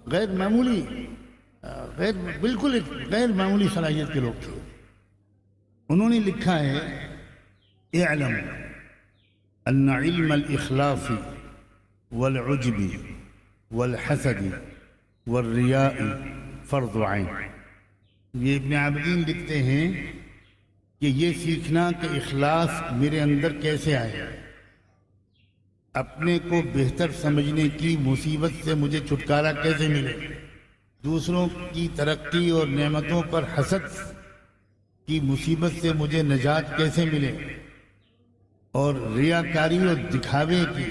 غیر معمولی بالکل ایک غیر معمولی صلاحیت کے لوگ تھے. انہوں نے لکھا ہے اعلم ان علم الاخلاص والعجب والحسد والریاء فرض عین. یہ ابن عابدین لکھتے ہیں کہ یہ سیکھنا کہ اخلاص میرے اندر کیسے آئے، اپنے کو بہتر سمجھنے کی مصیبت سے مجھے چھٹکارا کیسے ملے، دوسروں کی ترقی اور نعمتوں پر حسد کی مصیبت سے مجھے نجات کیسے ملے، اور ریاکاری اور دکھاوے کی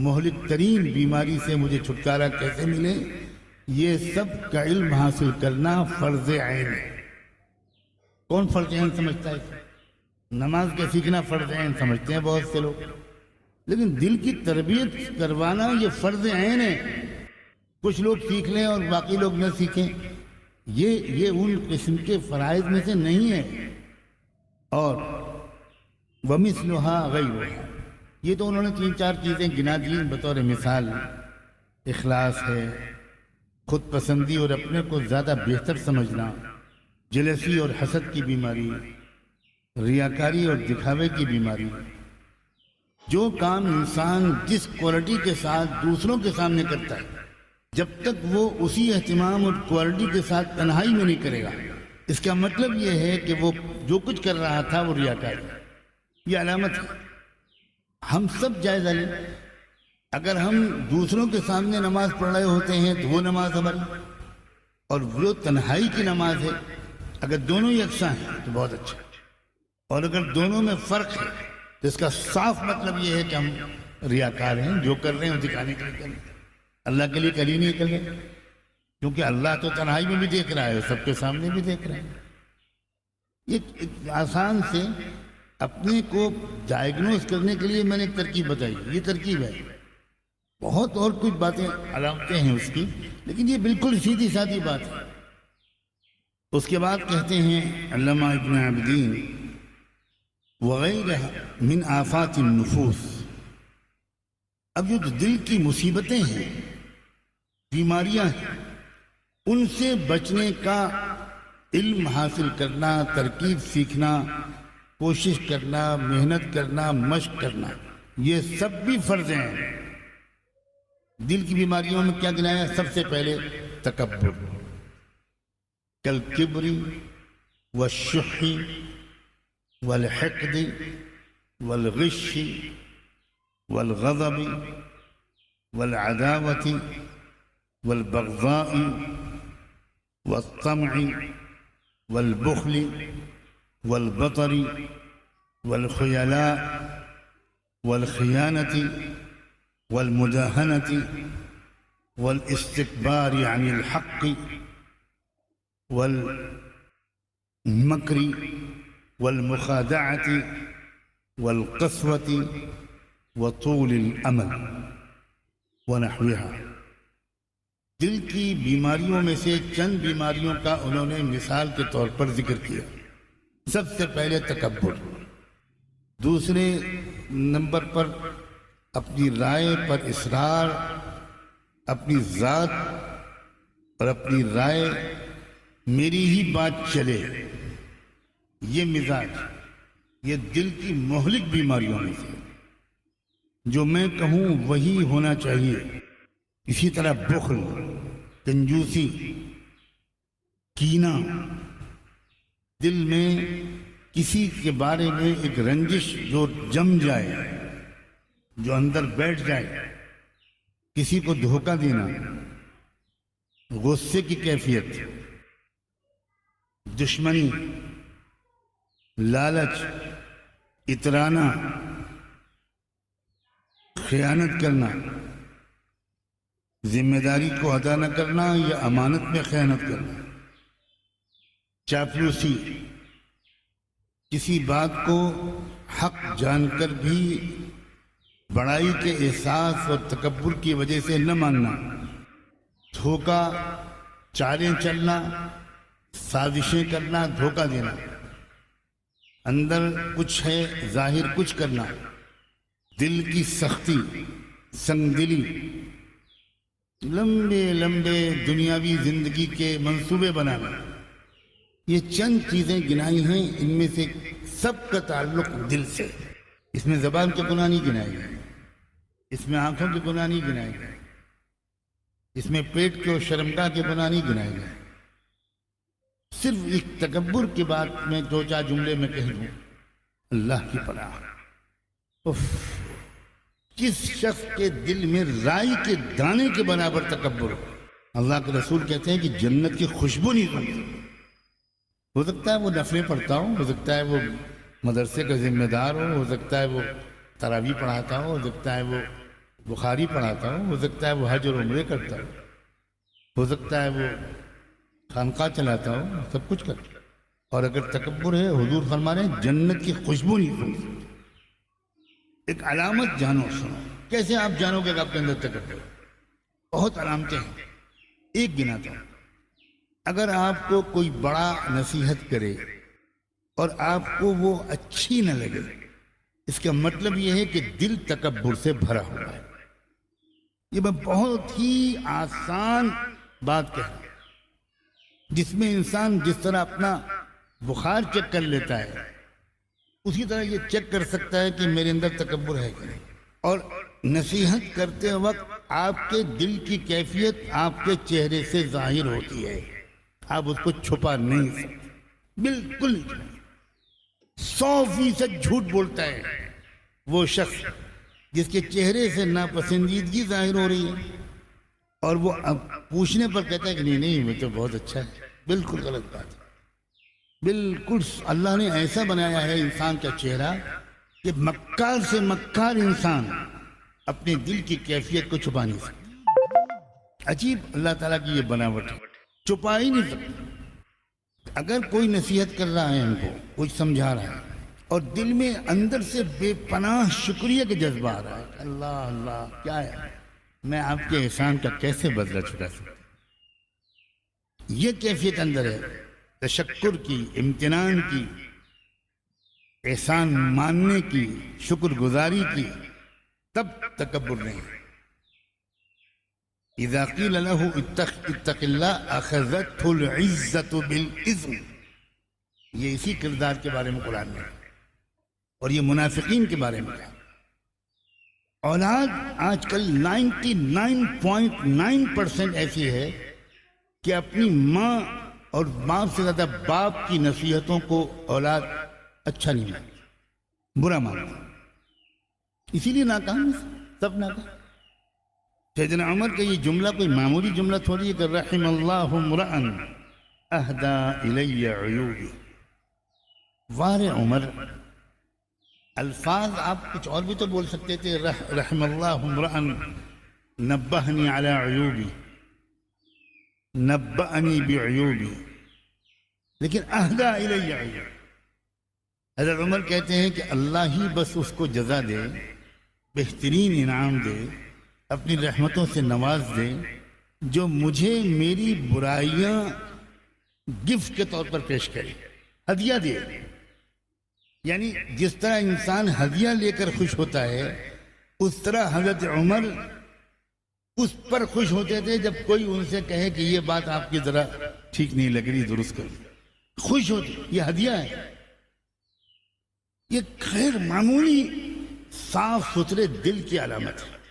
مہلک ترین بیماری سے مجھے چھٹکارا کیسے ملے، یہ سب کا علم حاصل کرنا فرض عین ہے. کون فرض عین سمجھتا ہے؟ نماز کا سیکھنا فرض عین سمجھتے ہیں بہت سے لوگ، لیکن دل کی تربیت کروانا یہ فرض عین ہے. کچھ لوگ سیکھ لیں اور باقی لوگ نہ سیکھیں، یہ ان قسم کے فرائض میں سے نہیں ہے. اور وَمِثْلُهَا غَيْرُهَا، یہ تو انہوں نے 3-4 چیزیں گنا دی بطور مثال. اخلاص ہے، خود پسندی اور اپنے کو زیادہ بہتر سمجھنا، جلسی اور حسد کی بیماری، ریاکاری اور دکھاوے کی بیماری. جو کام انسان جس کوالٹی کے ساتھ دوسروں کے سامنے کرتا ہے، جب تک وہ اسی اہتمام اور کوالٹی کے ساتھ تنہائی میں نہیں کرے گا، اس کا مطلب یہ ہے کہ وہ جو کچھ کر رہا تھا وہ ریاکاری. یہ علامت ہے. ہم سب جائزہ لیں، اگر ہم دوسروں کے سامنے نماز پڑھ رہے ہوتے ہیں تو وہ نماز ہماری، اور وہ تنہائی کی نماز ہے، اگر دونوں یکساں ہیں تو بہت اچھا. اور اگر دونوں میں فرق ہے تو اس کا صاف مطلب یہ ہے کہ ہم ریاکار ہیں، جو کر رہے ہیں وہ دکھانے کے لیے کر رہے ہیں، اللہ کے لیے کر ہی نہیں کر رہے. کیونکہ اللہ تو تنہائی میں بھی دیکھ رہا ہے، سب کے سامنے بھی دیکھ رہا ہے. یہ آسان سے اپنے کو ڈائیگنوز کرنے کے لیے میں نے ایک ترکیب بتائی. یہ ترکیب ہے، بہت اور کچھ باتیں علامتیں ہیں اس کی، لیکن یہ بالکل سیدھی سادھی بات ہے. اس کے بعد کہتے ہیں علامہ ابن عابدین وغیرہ من آفات النفوس. اب جو دل کی مصیبتیں ہیں، بیماریاں ہیں، ان سے بچنے کا علم حاصل کرنا، ترکیب سیکھنا، کوشش کرنا، محنت کرنا، مشق کرنا، یہ سب بھی فرض ہیں. دل کی بیماریوں میں کیا گنایا؟ سب سے پہلے تکبر، کالکبر والشح والحقد والغش والغضب والعداوة والبغضاء والطمع والبخل والبطر والخيلاء والخيانة والمداهنة والاستكبار عن الحق والمكر والمخادعة والقسوة وطول الأمل ونحوها. دل کی بیماریوں میں سے چند بیماریوں کا انہوں نے مثال کے طور پر ذکر کیا. سب سے پہلے تکبر، دوسرے نمبر پر اپنی رائے پر اصرار، اپنی ذات اور اپنی رائے، میری ہی بات چلے، یہ مزاج، یہ دل کی مہلک بیماریوں میں سے. جو میں کہوں وہی ہونا چاہیے. اسی طرح بخل، کنجوسی، کینہ، دل میں کسی کے بارے میں ایک رنجش جو جم جائے، جو اندر بیٹھ جائے، کسی کو دھوکہ دینا، غصے کی کیفیت، دشمنی، لالچ، اترانا، خیانت کرنا، ذمہ داری کو ادا نہ کرنا یا امانت میں خیانت کرنا، چاپلوسی، کسی بات کو حق جان کر بھی بڑائی کے احساس اور تکبر کی وجہ سے نہ ماننا، دھوکہ، چالیں چلنا، سازشیں کرنا، دھوکہ دینا، اندر کچھ ہے ظاہر کچھ کرنا، دل کی سختی، سنگ دلی، لمبے لمبے دنیاوی زندگی کے منصوبے بنانا، یہ چند چیزیں گنائی ہیں، ان میں سے سب کا تعلق دل سے۔ اس میں زبان کے گناہ نہیں گنائے گئے، اس میں آنکھوں کے گناہ نہیں گنائے گئے، اس میں پیٹ کے اور شرمگاہ کے گناہ نہیں گنائے گئے۔ صرف ایک تکبر کی بات میں دو چار جملے میں کہہ دوں، اللہ کی پناہ، کس شخص کے دل میں رائی کے دانے کے برابر تکبر ہو، اللہ کے رسول کہتے ہیں کہ جنت کی خوشبو نہیں سنتی۔ ہو سکتا ہے وہ نفلیں پڑھتا ہو سکتا ہے وہ مدرسے کا ذمہ دار ہو سکتا ہے وہ تراویح پڑھاتا ہو سکتا ہے وہ بخاری پڑھاتا ہو سکتا ہے وہ حج اور عمرے کرتا ہو سکتا ہے وہ خانقاہ چلاتا ہو، سب کچھ کرتا، اور اگر تکبر ہے، حضور فرما رہے ہیں جنت کی خوشبو نہیں سنتی۔ ایک علامت جانو، سنو، کیسے آپ جانو گے کہ آپ کے اندر تکبر؟ بہت علامتیں ہیں، ایک گناتا ہوں۔ اگر آپ کو کوئی بڑا نصیحت کرے اور آپ کو وہ اچھی نہ لگے، اس کا مطلب یہ ہے کہ دل تکبر سے بھرا ہوا ہے۔ یہ میں بہت ہی آسان بات کہہ رہا ہوں، جس میں انسان جس طرح اپنا بخار چیک کر لیتا ہے، اسی طرح یہ چیک کر سکتا ہے کہ میرے اندر تکبر ہے کہ نہیں۔ اور نصیحت کرتے وقت آپ کے دل کی کیفیت آپ کے چہرے سے ظاہر ہوتی ہے، آپ اس کو چھپا نہیں سکتے، بالکل نہیں۔ 100% جھوٹ بولتا ہے وہ شخص جس کے چہرے سے ناپسندیدگی ظاہر ہو رہی ہے اور وہ اب پوچھنے پر کہتا ہے کہ نہیں وہ تو بہت اچھا ہے۔ بالکل غلط بات ہے، بالکل۔ اللہ نے ایسا بنایا ہے انسان کا چہرہ کہ مکار سے مکار انسان اپنے دل کی کیفیت کو چھپا نہیں سکتا۔ عجیب اللہ تعالیٰ کی یہ بناوٹ ہے، چھپا ہی نہیں سکتا۔ اگر کوئی نصیحت کر رہا ہے ہم کو، کوئی سمجھا رہا ہے اور دل میں اندر سے بے پناہ شکریہ کا جذبہ آ رہا ہے، اللہ اللہ کیا ہے، میں آپ کے احسان کا کیسے بدلہ چکا سکتا، یہ کیفیت اندر ہے، تشکر کی، امتنان کی، احسان ماننے کی، شکر گزاری کی، تب تکبر نہیں۔ اذا قیل له اتق اللہ اخذته العزت بالاذن، یہ اسی کردار کے بارے میں قرآن میں اور یہ منافقین کے بارے میں۔ اولاد آج کل 99.9% ایسی ہے کہ اپنی ماں اور باپ سے زیادہ باپ کی نصیحتوں کو اولاد اچھا نہیں مانتی، برا مانتی، اسی لیے ناکام ہے، سب ناکام۔ سیدنا عمر کا یہ جملہ کوئی معمولی جملہ تھوڑی ہے کہ رحم اللہ امرأ اہدی الی عیوبی۔ وار عمر، الفاظ آپ کچھ اور بھی تو بول سکتے تھے، رحم اللہ امرأ نبہنی علی عیوبی، نبأنی بعیوبی، لیکن اہدی الی عیوبی۔ حضرت عمر کہتے ہیں کہ اللہ ہی بس اس کو جزا دے، بہترین انعام دے، اپنی رحمتوں سے نواز دے، جو مجھے میری برائیاں گفٹ کے طور پر پیش کرے، ہدیہ دے۔ یعنی جس طرح انسان ہدیہ لے کر خوش ہوتا ہے، اس طرح حضرت عمر اس پر خوش ہوتے تھے جب کوئی ان سے کہے کہ یہ بات آپ کی ذرا ٹھیک نہیں لگ رہی، درست کرو، خوش ہوتے، یہ ہدیہ ہے۔ یہ غیر معمولی صاف ستھرے دل کی علامت ہے۔